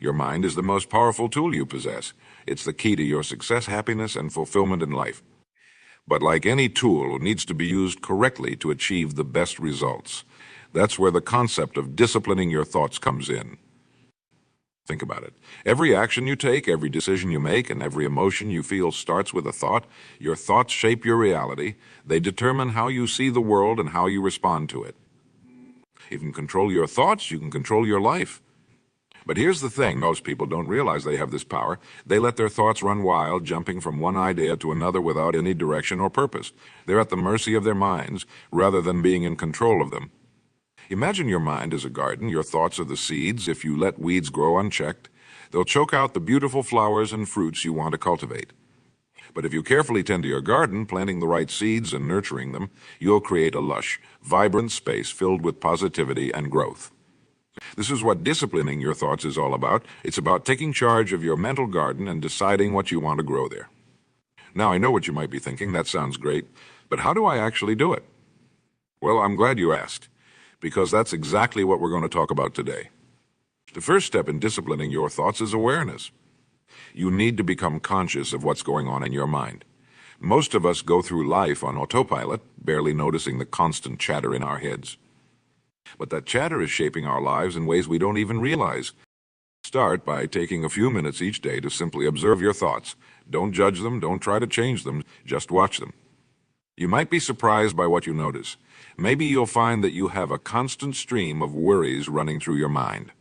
Your mind is the most powerful tool you possess. It's the key to your success, happiness, and fulfillment in life. But like any tool, it needs to be used correctly to achieve the best results. That's where the concept of disciplining your thoughts comes in. Think about it. Every action you take, every decision you make, and every emotion you feel starts with a thought. Your thoughts shape your reality. They determine how you see the world and how you respond to it. If you can control your thoughts, you can control your life. But here's the thing, most people don't realize they have this power. They let their thoughts run wild, jumping from one idea to another without any direction or purpose. They're at the mercy of their minds, rather than being in control of them. Imagine your mind as a garden. Your thoughts are the seeds. If you let weeds grow unchecked, they'll choke out the beautiful flowers and fruits you want to cultivate. But if you carefully tend to your garden, planting the right seeds and nurturing them, you'll create a lush, vibrant space filled with positivity and growth. This is what disciplining your thoughts is all about. It's about taking charge of your mental garden and deciding what you want to grow there. Now, I know what you might be thinking. That sounds great, but how do I actually do it? Well, I'm glad you asked, because that's exactly what we're going to talk about today. The first step in disciplining your thoughts is awareness. You need to become conscious of what's going on in your mind. Most of us go through life on autopilot, barely noticing the constant chatter in our heads. But that chatter is shaping our lives in ways we don't even realize. Start by taking a few minutes each day to simply observe your thoughts. Don't judge them, don't try to change them, just watch them. You might be surprised by what you notice. Maybe you'll find that you have a constant stream of worries running through your mind.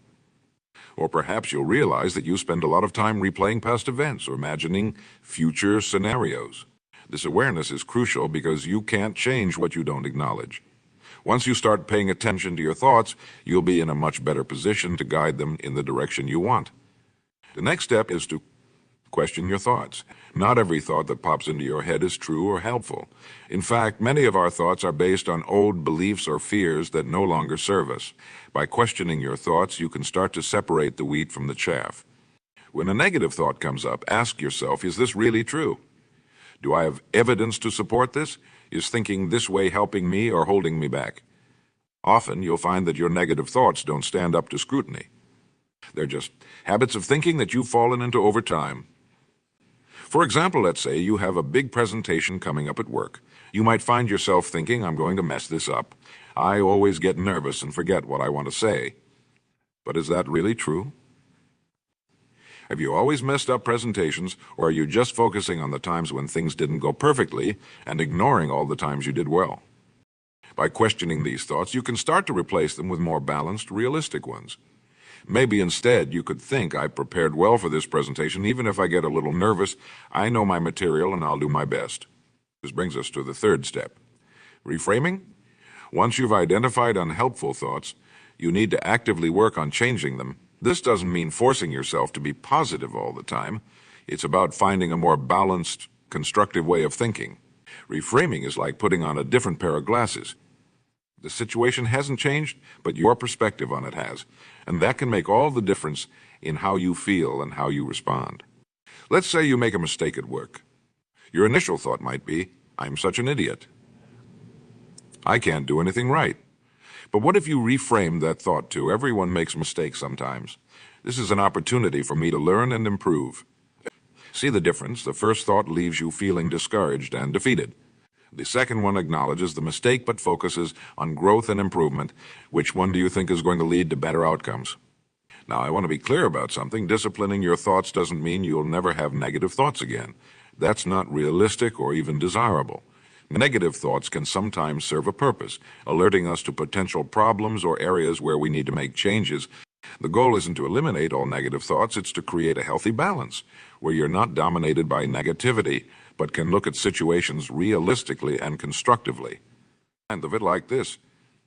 Or perhaps you'll realize that you spend a lot of time replaying past events or imagining future scenarios. This awareness is crucial because you can't change what you don't acknowledge. Once you start paying attention to your thoughts, you'll be in a much better position to guide them in the direction you want. The next step is to question your thoughts. Not every thought that pops into your head is true or helpful. In fact, many of our thoughts are based on old beliefs or fears that no longer serve us. By questioning your thoughts, you can start to separate the wheat from the chaff. When a negative thought comes up, ask yourself, is this really true? Do I have evidence to support this? Is thinking this way helping me or holding me back? Often you'll find that your negative thoughts don't stand up to scrutiny. They're just habits of thinking that you've fallen into over time. For example, let's say you have a big presentation coming up at work. You might find yourself thinking, I'm going to mess this up. I always get nervous and forget what I want to say. But is that really true? Have you always messed up presentations, or are you just focusing on the times when things didn't go perfectly and ignoring all the times you did well? By questioning these thoughts, you can start to replace them with more balanced, realistic ones. Maybe instead you could think, I prepared well for this presentation. Even if I get a little nervous, I know my material and I'll do my best. This brings us to the third step. Reframing? Once you've identified unhelpful thoughts, you need to actively work on changing them. This doesn't mean forcing yourself to be positive all the time. It's about finding a more balanced, constructive way of thinking. Reframing is like putting on a different pair of glasses. The situation hasn't changed, but your perspective on it has. And that can make all the difference in how you feel and how you respond. Let's say you make a mistake at work. Your initial thought might be, I'm such an idiot. I can't do anything right. But what if you reframe that thought to, everyone makes mistakes sometimes. This is an opportunity for me to learn and improve. See the difference? The first thought leaves you feeling discouraged and defeated. The second one acknowledges the mistake but focuses on growth and improvement. Which one do you think is going to lead to better outcomes? Now, I want to be clear about something. Disciplining your thoughts doesn't mean you'll never have negative thoughts again. That's not realistic or even desirable. Negative thoughts can sometimes serve a purpose, alerting us to potential problems or areas where we need to make changes. The goal isn't to eliminate all negative thoughts, it's to create a healthy balance, where you're not dominated by negativity, but can look at situations realistically and constructively. Think of it like this.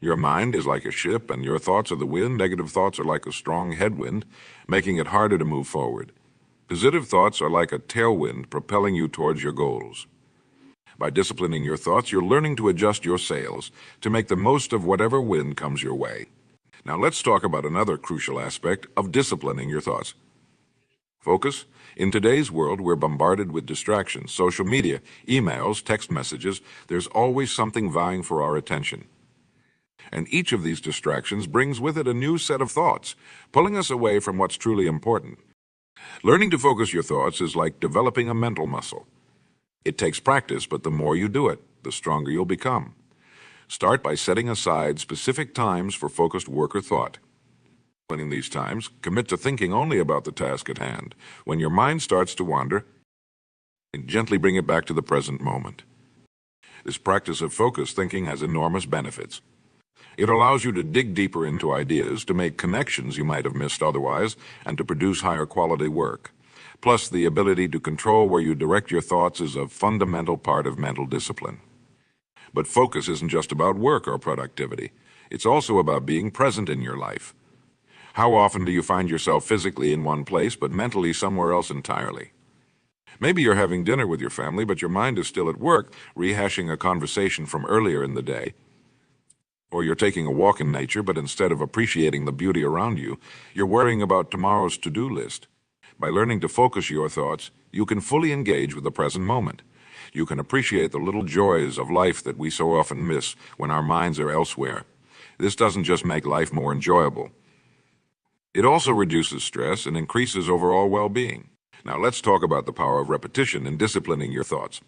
Your mind is like a ship, and your thoughts are the wind. Negative thoughts are like a strong headwind, making it harder to move forward. Positive thoughts are like a tailwind, propelling you towards your goals. By disciplining your thoughts, you're learning to adjust your sails to make the most of whatever wind comes your way. Now let's talk about another crucial aspect of disciplining your thoughts. Focus. In today's world, we're bombarded with distractions, social media, emails, text messages. There's always something vying for our attention. And each of these distractions brings with it a new set of thoughts, pulling us away from what's truly important. Learning to focus your thoughts is like developing a mental muscle. It takes practice, but the more you do it, the stronger you'll become. Start by setting aside specific times for focused work or thought. In these times, commit to thinking only about the task at hand. When your mind starts to wander, gently bring it back to the present moment. This practice of focused thinking has enormous benefits. It allows you to dig deeper into ideas, to make connections you might have missed otherwise, and to produce higher quality work. Plus, the ability to control where you direct your thoughts is a fundamental part of mental discipline. But focus isn't just about work or productivity. It's also about being present in your life. How often do you find yourself physically in one place, but mentally somewhere else entirely? Maybe you're having dinner with your family, but your mind is still at work, rehashing a conversation from earlier in the day. Or you're taking a walk in nature, but instead of appreciating the beauty around you, you're worrying about tomorrow's to-do list. By learning to focus your thoughts, you can fully engage with the present moment. You can appreciate the little joys of life that we so often miss when our minds are elsewhere. This doesn't just make life more enjoyable. It also reduces stress and increases overall well-being. Now let's talk about the power of repetition in disciplining your thoughts.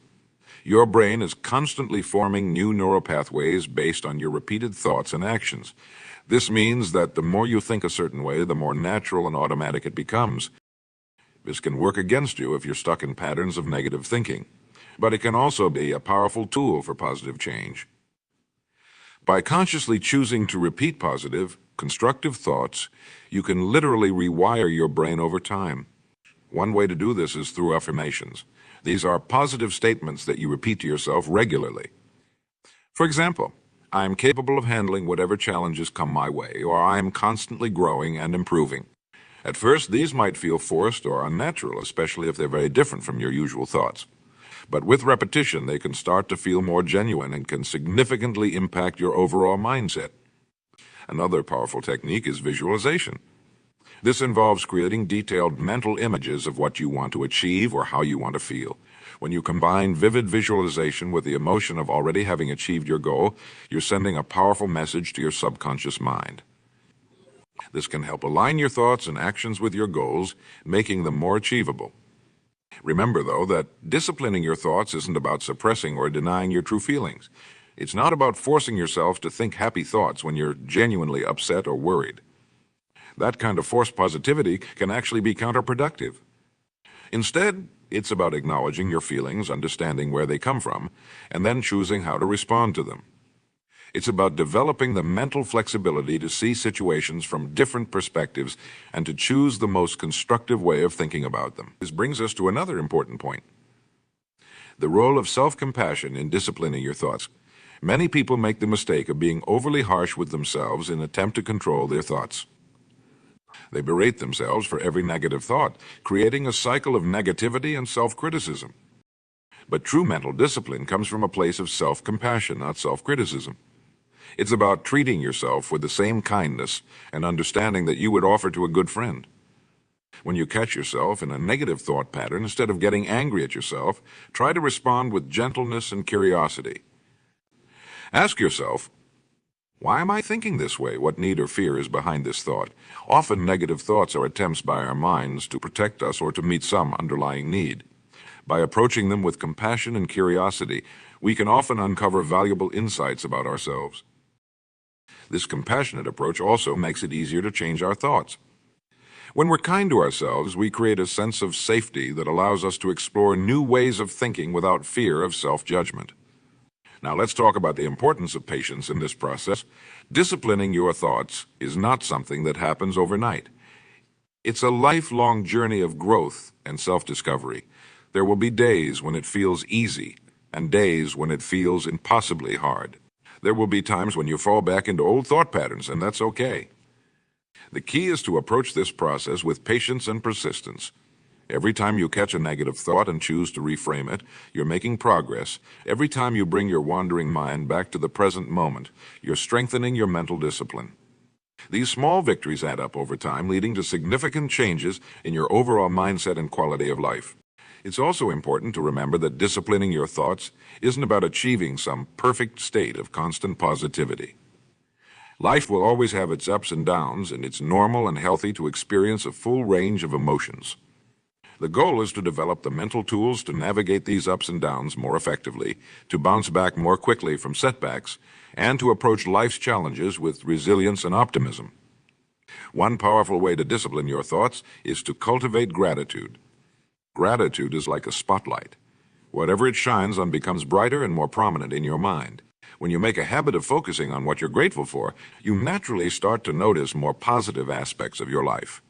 Your brain is constantly forming new neural pathways based on your repeated thoughts and actions. This means that the more you think a certain way, the more natural and automatic it becomes. This can work against you if you're stuck in patterns of negative thinking, but it can also be a powerful tool for positive change. By consciously choosing to repeat positive, constructive thoughts, you can literally rewire your brain over time. One way to do this is through affirmations. These are positive statements that you repeat to yourself regularly. For example, I am capable of handling whatever challenges come my way, or I am constantly growing and improving. At first, these might feel forced or unnatural, especially if they're very different from your usual thoughts. But with repetition, they can start to feel more genuine and can significantly impact your overall mindset. Another powerful technique is visualization. This involves creating detailed mental images of what you want to achieve or how you want to feel. When you combine vivid visualization with the emotion of already having achieved your goal, you're sending a powerful message to your subconscious mind. This can help align your thoughts and actions with your goals, making them more achievable. Remember, though, that disciplining your thoughts isn't about suppressing or denying your true feelings. It's not about forcing yourself to think happy thoughts when you're genuinely upset or worried. That kind of forced positivity can actually be counterproductive. Instead, it's about acknowledging your feelings, understanding where they come from, and then choosing how to respond to them. It's about developing the mental flexibility to see situations from different perspectives and to choose the most constructive way of thinking about them. This brings us to another important point: the role of self-compassion in disciplining your thoughts. Many people make the mistake of being overly harsh with themselves in an attempt to control their thoughts. They berate themselves for every negative thought, creating a cycle of negativity and self-criticism. But true mental discipline comes from a place of self-compassion, not self-criticism. It's about treating yourself with the same kindness and understanding that you would offer to a good friend. When you catch yourself in a negative thought pattern, instead of getting angry at yourself, try to respond with gentleness and curiosity. Ask yourself, why am I thinking this way? What need or fear is behind this thought? Often negative thoughts are attempts by our minds to protect us or to meet some underlying need. By approaching them with compassion and curiosity, we can often uncover valuable insights about ourselves. This compassionate approach also makes it easier to change our thoughts. When we're kind to ourselves, we create a sense of safety that allows us to explore new ways of thinking without fear of self-judgment. Now let's talk about the importance of patience in this process. Disciplining your thoughts is not something that happens overnight. It's a lifelong journey of growth and self-discovery. There will be days when it feels easy and days when it feels impossibly hard. There will be times when you fall back into old thought patterns, and that's okay. The key is to approach this process with patience and persistence. Every time you catch a negative thought and choose to reframe it, you're making progress. Every time you bring your wandering mind back to the present moment, you're strengthening your mental discipline. These small victories add up over time, leading to significant changes in your overall mindset and quality of life. It's also important to remember that disciplining your thoughts isn't about achieving some perfect state of constant positivity. Life will always have its ups and downs, and it's normal and healthy to experience a full range of emotions. The goal is to develop the mental tools to navigate these ups and downs more effectively, to bounce back more quickly from setbacks, and to approach life's challenges with resilience and optimism. One powerful way to discipline your thoughts is to cultivate gratitude. Gratitude is like a spotlight. Whatever it shines on becomes brighter and more prominent in your mind. When you make a habit of focusing on what you're grateful for, you naturally start to notice more positive aspects of your life.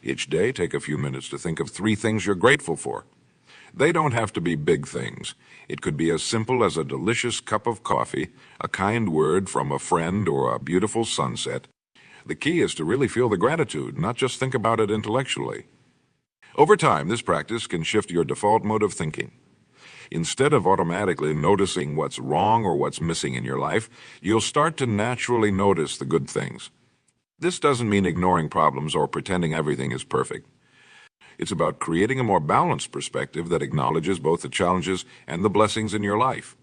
Each day, take a few minutes to think of 3 things you're grateful for. They don't have to be big things. It could be as simple as a delicious cup of coffee, a kind word from a friend, or a beautiful sunset. The key is to really feel the gratitude, not just think about it intellectually. Over time, this practice can shift your default mode of thinking. Instead of automatically noticing what's wrong or what's missing in your life, you'll start to naturally notice the good things. This doesn't mean ignoring problems or pretending everything is perfect. It's about creating a more balanced perspective that acknowledges both the challenges and the blessings in your life.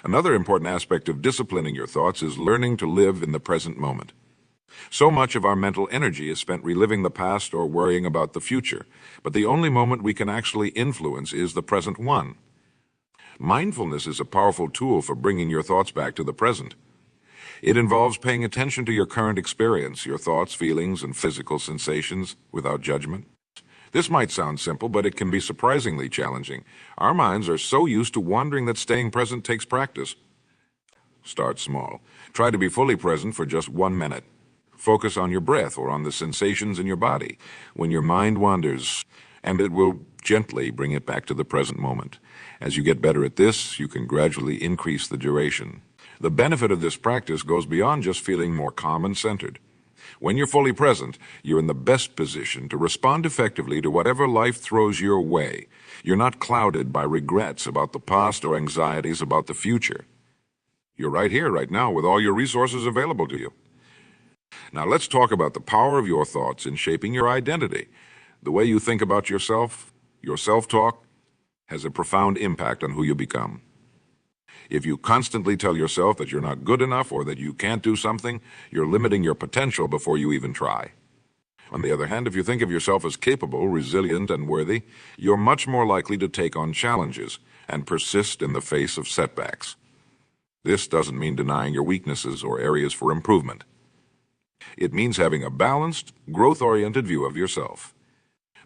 Another important aspect of disciplining your thoughts is learning to live in the present moment. So much of our mental energy is spent reliving the past or worrying about the future, but the only moment we can actually influence is the present one. Mindfulness is a powerful tool for bringing your thoughts back to the present. It involves paying attention to your current experience, your thoughts, feelings, and physical sensations without judgment. This might sound simple, but it can be surprisingly challenging. Our minds are so used to wandering that staying present takes practice. Start small. Try to be fully present for just 1 minute. Focus on your breath or on the sensations in your body when your mind wanders, and it will gently bring it back to the present moment. As you get better at this, you can gradually increase the duration. The benefit of this practice goes beyond just feeling more calm and centered. When you're fully present, you're in the best position to respond effectively to whatever life throws your way. You're not clouded by regrets about the past or anxieties about the future. You're right here, right now, with all your resources available to you. Now let's talk about the power of your thoughts in shaping your identity. The way you think about yourself, your self-talk, has a profound impact on who you become. If you constantly tell yourself that you're not good enough or that you can't do something, you're limiting your potential before you even try. On the other hand, if you think of yourself as capable, resilient, and worthy, you're much more likely to take on challenges and persist in the face of setbacks. This doesn't mean denying your weaknesses or areas for improvement. It means having a balanced, growth-oriented view of yourself.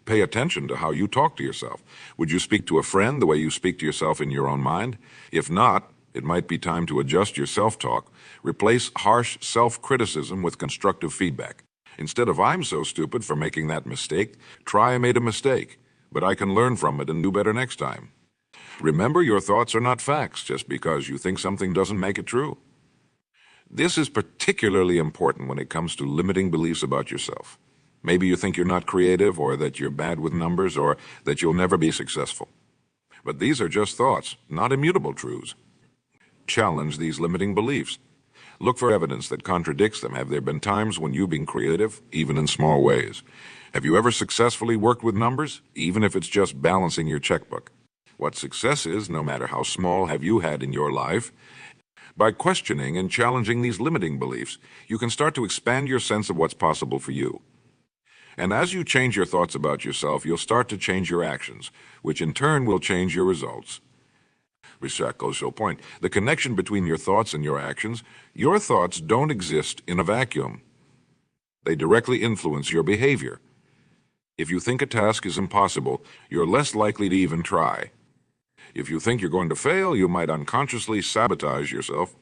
Pay attention to how you talk to yourself. Would you speak to a friend the way you speak to yourself in your own mind? If not, it might be time to adjust your self-talk. Replace harsh self-criticism with constructive feedback. Instead of "I'm so stupid for making that mistake," try "I made a mistake, but I can learn from it and do better next time." Remember, your thoughts are not facts just because you think something doesn't make it true. This is particularly important when it comes to limiting beliefs about yourself. Maybe you think you're not creative, or that you're bad with numbers, or that you'll never be successful. But these are just thoughts, not immutable truths. Challenge these limiting beliefs. Look for evidence that contradicts them. Have there been times when you've been creative, even in small ways? Have you ever successfully worked with numbers, even if it's just balancing your checkbook? What success is, no matter how small, have you had in your life? By questioning and challenging these limiting beliefs, you can start to expand your sense of what's possible for you. And as you change your thoughts about yourself, you'll start to change your actions, which in turn will change your results. Which goes to a point. The connection between your thoughts and your actions, your thoughts don't exist in a vacuum. They directly influence your behavior. If you think a task is impossible, you're less likely to even try. If you think you're going to fail, you might unconsciously sabotage yourself.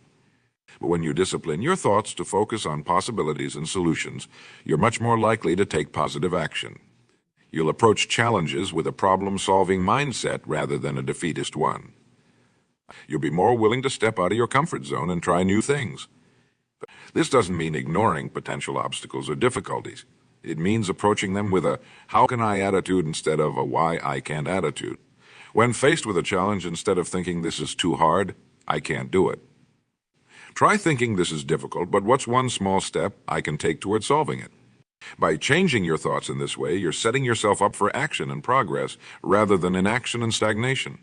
But when you discipline your thoughts to focus on possibilities and solutions, you're much more likely to take positive action. You'll approach challenges with a problem-solving mindset rather than a defeatist one. You'll be more willing to step out of your comfort zone and try new things. This doesn't mean ignoring potential obstacles or difficulties. It means approaching them with a "how can I" attitude instead of a "why I can't" attitude. When faced with a challenge, instead of thinking "this is too hard, I can't do it," try thinking "this is difficult, but what's one small step I can take toward solving it?" By changing your thoughts in this way, you're setting yourself up for action and progress rather than inaction and stagnation.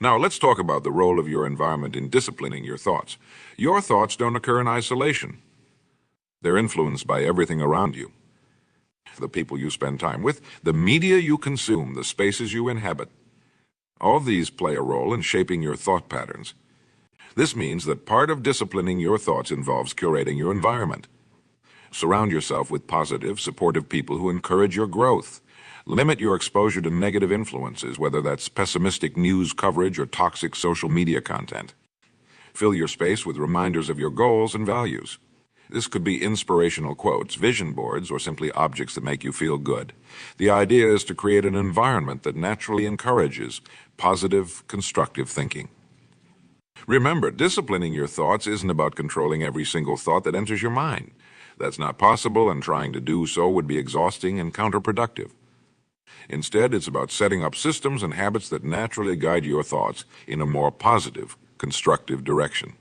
Now, let's talk about the role of your environment in disciplining your thoughts. Your thoughts don't occur in isolation. They're influenced by everything around you. The people you spend time with, the media you consume, the spaces you inhabit. All these play a role in shaping your thought patterns. This means that part of disciplining your thoughts involves curating your environment. Surround yourself with positive, supportive people who encourage your growth. Limit your exposure to negative influences, whether that's pessimistic news coverage or toxic social media content. Fill your space with reminders of your goals and values. This could be inspirational quotes, vision boards, or simply objects that make you feel good. The idea is to create an environment that naturally encourages positive, constructive thinking. Remember, disciplining your thoughts isn't about controlling every single thought that enters your mind. That's not possible, and trying to do so would be exhausting and counterproductive. Instead, it's about setting up systems and habits that naturally guide your thoughts in a more positive, constructive direction.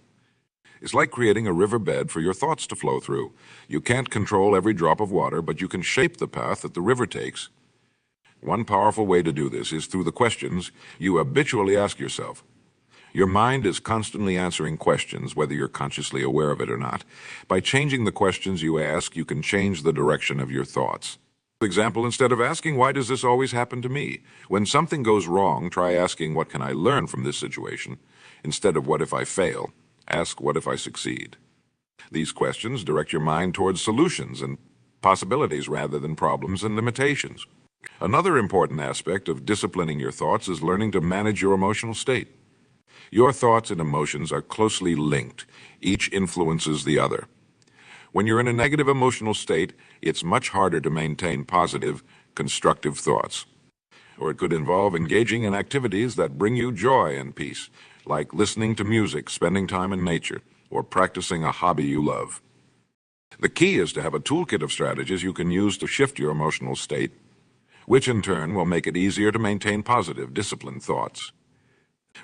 It's like creating a riverbed for your thoughts to flow through. You can't control every drop of water, but you can shape the path that the river takes. One powerful way to do this is through the questions you habitually ask yourself. Your mind is constantly answering questions, whether you're consciously aware of it or not. By changing the questions you ask, you can change the direction of your thoughts. For example, instead of asking, "Why does this always happen to me?" When something goes wrong, try asking, "What can I learn from this situation?" Instead of, "What if I fail?" Ask, "What if I succeed?" These questions direct your mind towards solutions and possibilities rather than problems and limitations. Another important aspect of disciplining your thoughts is learning to manage your emotional state. Your thoughts and emotions are closely linked. Each influences the other. When you're in a negative emotional state, it's much harder to maintain positive, constructive thoughts. Or it could involve engaging in activities that bring you joy and peace, like listening to music, spending time in nature, or practicing a hobby you love. The key is to have a toolkit of strategies you can use to shift your emotional state, which in turn will make it easier to maintain positive, disciplined thoughts.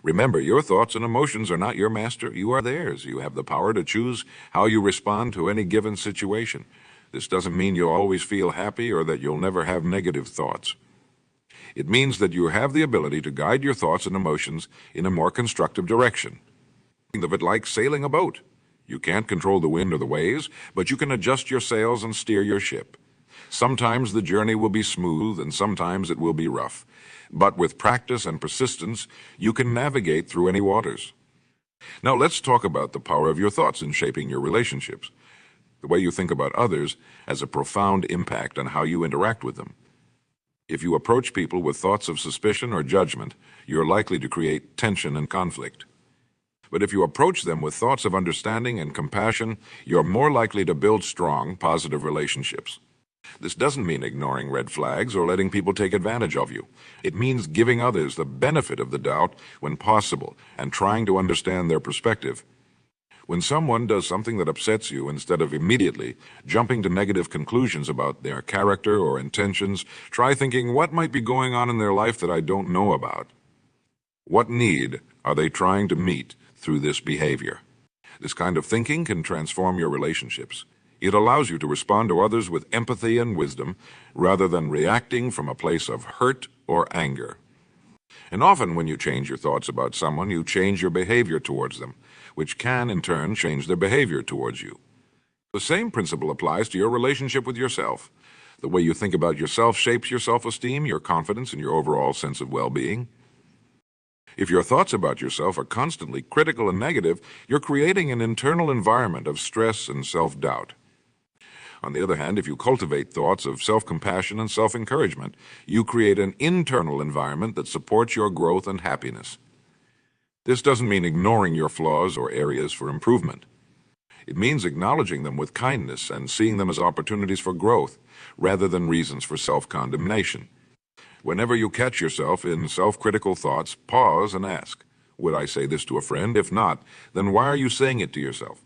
Remember, your thoughts and emotions are not your master, you are theirs. You have the power to choose how you respond to any given situation. This doesn't mean you'll always feel happy or that you'll never have negative thoughts. It means that you have the ability to guide your thoughts and emotions in a more constructive direction. Think of it like sailing a boat. You can't control the wind or the waves, but you can adjust your sails and steer your ship. Sometimes the journey will be smooth and sometimes it will be rough. But with practice and persistence, you can navigate through any waters. Now let's talk about the power of your thoughts in shaping your relationships. The way you think about others has a profound impact on how you interact with them. If you approach people with thoughts of suspicion or judgment, you're likely to create tension and conflict. But if you approach them with thoughts of understanding and compassion, you're more likely to build strong, positive relationships. This doesn't mean ignoring red flags or letting people take advantage of you. It means giving others the benefit of the doubt when possible and trying to understand their perspective. When someone does something that upsets you, instead of immediately jumping to negative conclusions about their character or intentions, try thinking, what might be going on in their life that I don't know about? What need are they trying to meet through this behavior? This kind of thinking can transform your relationships. It allows you to respond to others with empathy and wisdom rather than reacting from a place of hurt or anger. And often when you change your thoughts about someone, you change your behavior towards them, which can in turn change their behavior towards you. The same principle applies to your relationship with yourself. The way you think about yourself shapes your self-esteem, your confidence, and your overall sense of well-being. If your thoughts about yourself are constantly critical and negative, you're creating an internal environment of stress and self-doubt. On the other hand, if you cultivate thoughts of self-compassion and self-encouragement, you create an internal environment that supports your growth and happiness. This doesn't mean ignoring your flaws or areas for improvement. It means acknowledging them with kindness and seeing them as opportunities for growth, rather than reasons for self-condemnation. Whenever you catch yourself in self-critical thoughts, pause and ask, would I say this to a friend? If not, then why are you saying it to yourself?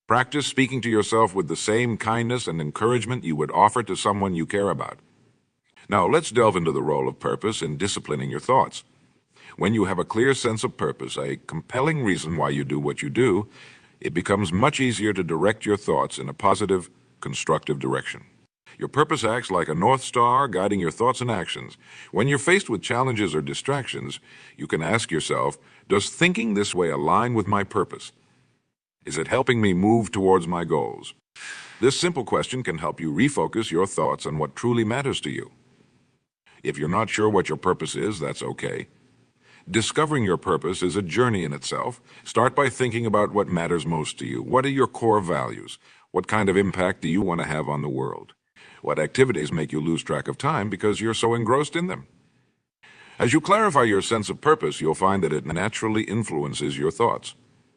Practice speaking to yourself with the same kindness and encouragement you would offer to someone you care about. Now, let's delve into the role of purpose in disciplining your thoughts. When you have a clear sense of purpose, a compelling reason why you do what you do, it becomes much easier to direct your thoughts in a positive, constructive direction. Your purpose acts like a North Star guiding your thoughts and actions. When you're faced with challenges or distractions, you can ask yourself, does thinking this way align with my purpose? Is it helping me move towards my goals? This simple question can help you refocus your thoughts on what truly matters to you. If you're not sure what your purpose is, that's okay. Discovering your purpose is a journey in itself. Start by thinking about what matters most to you. What are your core values? What kind of impact do you want to have on the world? What activities make you lose track of time because you're so engrossed in them? As you clarify your sense of purpose, you'll find that it naturally influences your thoughts.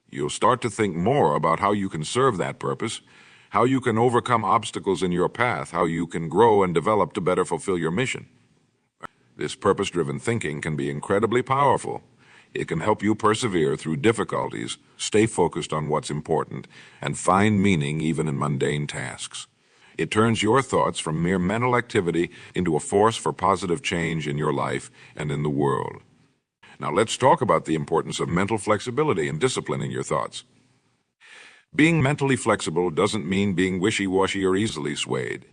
You'll start to think more about how you can serve that purpose, how you can overcome obstacles in your path, how you can grow and develop to better fulfill your mission. This purpose-driven thinking can be incredibly powerful. It can help you persevere through difficulties, stay focused on what's important, and find meaning even in mundane tasks. It turns your thoughts from mere mental activity into a force for positive change in your life and in the world. Now let's talk about the importance of mental flexibility and disciplining your thoughts. Being mentally flexible doesn't mean being wishy-washy or easily swayed.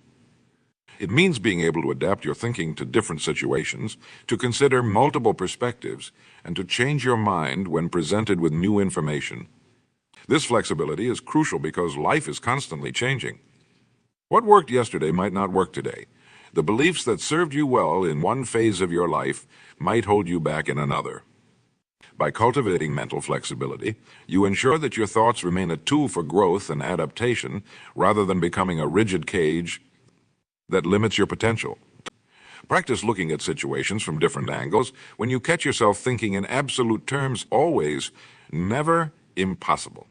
It means being able to adapt your thinking to different situations, to consider multiple perspectives, and to change your mind when presented with new information. This flexibility is crucial because life is constantly changing. What worked yesterday might not work today. The beliefs that served you well in one phase of your life might hold you back in another. By cultivating mental flexibility, you ensure that your thoughts remain a tool for growth and adaptation rather than becoming a rigid cage that limits your potential. Practice looking at situations from different angles. When you catch yourself thinking in absolute terms, always, never, impossible.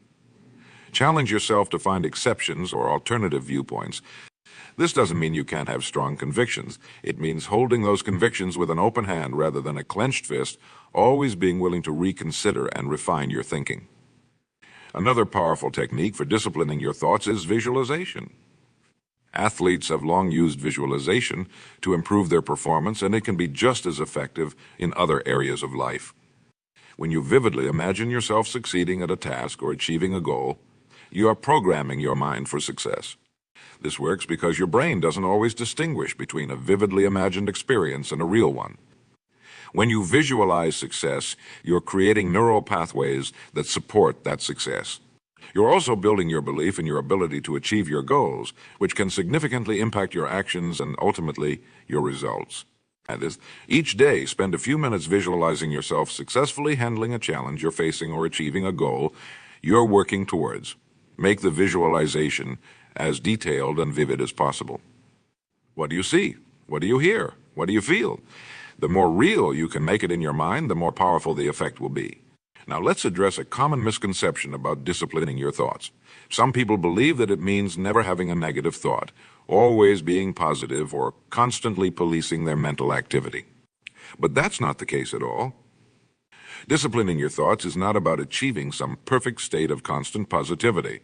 Challenge yourself to find exceptions or alternative viewpoints. This doesn't mean you can't have strong convictions. It means holding those convictions with an open hand rather than a clenched fist, always being willing to reconsider and refine your thinking. Another powerful technique for disciplining your thoughts is visualization. Athletes have long used visualization to improve their performance, and it can be just as effective in other areas of life. When you vividly imagine yourself succeeding at a task or achieving a goal, you are programming your mind for success. This works because your brain doesn't always distinguish between a vividly imagined experience and a real one. When you visualize success, you're creating neural pathways that support that success. You're also building your belief in your ability to achieve your goals, which can significantly impact your actions and ultimately your results. Each day, spend a few minutes visualizing yourself successfully handling a challenge you're facing or achieving a goal you're working towards. Make the visualization as detailed and vivid as possible. What do you see? What do you hear? What do you feel? The more real you can make it in your mind, the more powerful the effect will be. Now let's address a common misconception about disciplining your thoughts. Some people believe that it means never having a negative thought, always being positive, or constantly policing their mental activity. But that's not the case at all. Disciplining your thoughts is not about achieving some perfect state of constant positivity.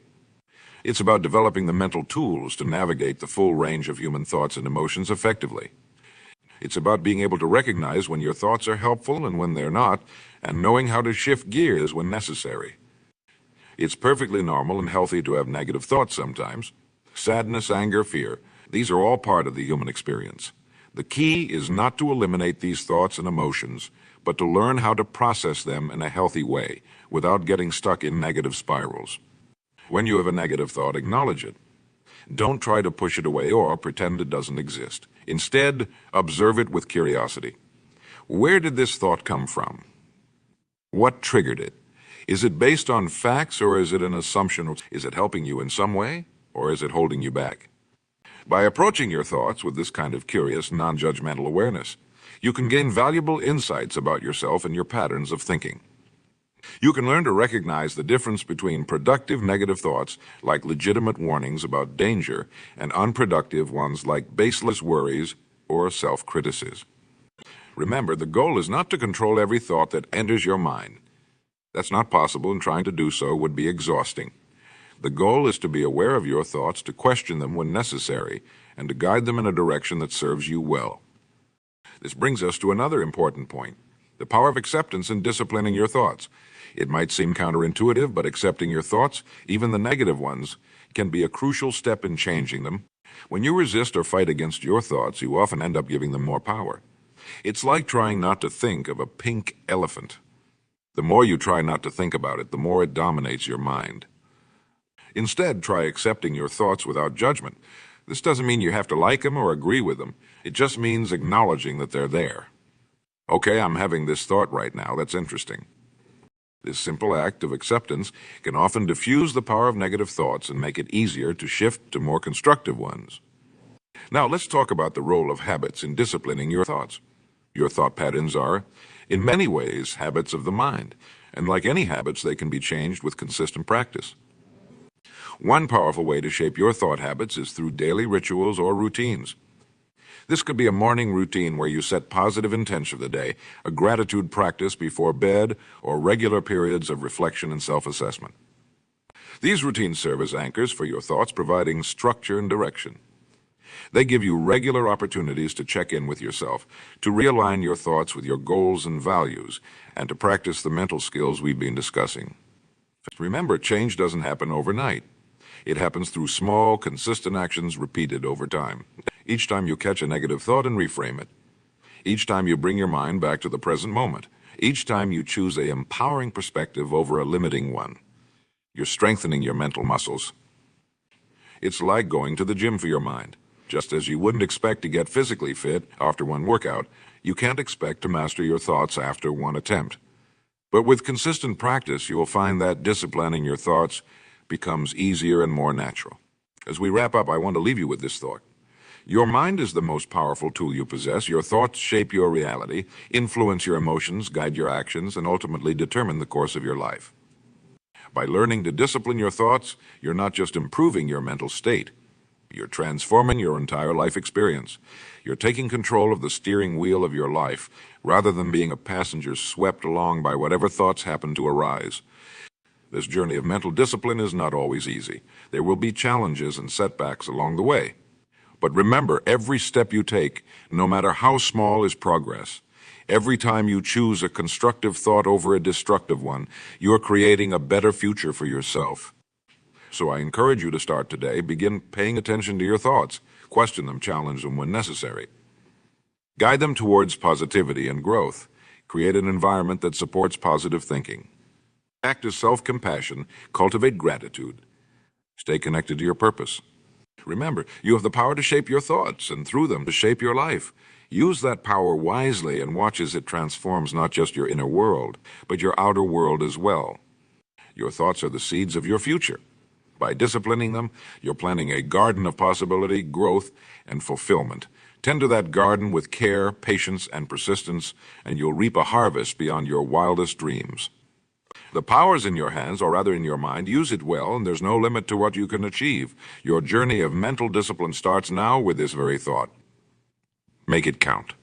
It's about developing the mental tools to navigate the full range of human thoughts and emotions effectively. It's about being able to recognize when your thoughts are helpful and when they're not, and knowing how to shift gears when necessary. It's perfectly normal and healthy to have negative thoughts sometimes. Sadness, anger, fear, these are all part of the human experience. The key is not to eliminate these thoughts and emotions, but to learn how to process them in a healthy way without getting stuck in negative spirals. When you have a negative thought, acknowledge it. Don't try to push it away or pretend it doesn't exist. Instead, observe it with curiosity. Where did this thought come from? What triggered it? Is it based on facts or is it an assumption? Is it helping you in some way or is it holding you back? By approaching your thoughts with this kind of curious, non-judgmental awareness, you can gain valuable insights about yourself and your patterns of thinking. You can learn to recognize the difference between productive negative thoughts, like legitimate warnings about danger, and unproductive ones like baseless worries or self-criticism. Remember, the goal is not to control every thought that enters your mind. That's not possible, and trying to do so would be exhausting. The goal is to be aware of your thoughts, to question them when necessary, and to guide them in a direction that serves you well. This brings us to another important point: the power of acceptance in disciplining your thoughts. It might seem counterintuitive, but accepting your thoughts, even the negative ones, can be a crucial step in changing them. When you resist or fight against your thoughts, you often end up giving them more power. It's like trying not to think of a pink elephant. The more you try not to think about it, the more it dominates your mind. Instead, try accepting your thoughts without judgment. This doesn't mean you have to like them or agree with them. It just means acknowledging that they're there. Okay, I'm having this thought right now. That's interesting. This simple act of acceptance can often diffuse the power of negative thoughts and make it easier to shift to more constructive ones. Now, let's talk about the role of habits in disciplining your thoughts. Your thought patterns are, in many ways, habits of the mind, and like any habits, they can be changed with consistent practice. One powerful way to shape your thought habits is through daily rituals or routines. This could be a morning routine where you set positive intention of the day, a gratitude practice before bed, or regular periods of reflection and self-assessment. These routines serve as anchors for your thoughts, providing structure and direction. They give you regular opportunities to check in with yourself, to realign your thoughts with your goals and values, and to practice the mental skills we've been discussing. Remember, change doesn't happen overnight. It happens through small, consistent actions repeated over time. Each time you catch a negative thought and reframe it. Each time you bring your mind back to the present moment. Each time you choose an empowering perspective over a limiting one. You're strengthening your mental muscles. It's like going to the gym for your mind. Just as you wouldn't expect to get physically fit after one workout, you can't expect to master your thoughts after one attempt. But with consistent practice, you will find that disciplining your thoughts becomes easier and more natural. As we wrap up, I want to leave you with this thought. Your mind is the most powerful tool you possess. Your thoughts shape your reality, influence your emotions, guide your actions, and ultimately determine the course of your life. By learning to discipline your thoughts, you're not just improving your mental state. You're transforming your entire life experience. You're taking control of the steering wheel of your life rather than being a passenger swept along by whatever thoughts happen to arise. This journey of mental discipline is not always easy. There will be challenges and setbacks along the way. But remember, every step you take, no matter how small, is progress. Every time you choose a constructive thought over a destructive one, you're creating a better future for yourself. So I encourage you to start today. Begin paying attention to your thoughts. Question them, challenge them when necessary. Guide them towards positivity and growth. Create an environment that supports positive thinking. Practice self-compassion. Cultivate gratitude. Stay connected to your purpose. Remember, you have the power to shape your thoughts and through them to shape your life. Use that power wisely and watch as it transforms not just your inner world, but your outer world as well. Your thoughts are the seeds of your future. By disciplining them, you're planting a garden of possibility, growth, and fulfillment. Tend to that garden with care, patience, and persistence, and you'll reap a harvest beyond your wildest dreams. The power's in your hands, or rather in your mind. Use it well, and there's no limit to what you can achieve. Your journey of mental discipline starts now with this very thought. Make it count.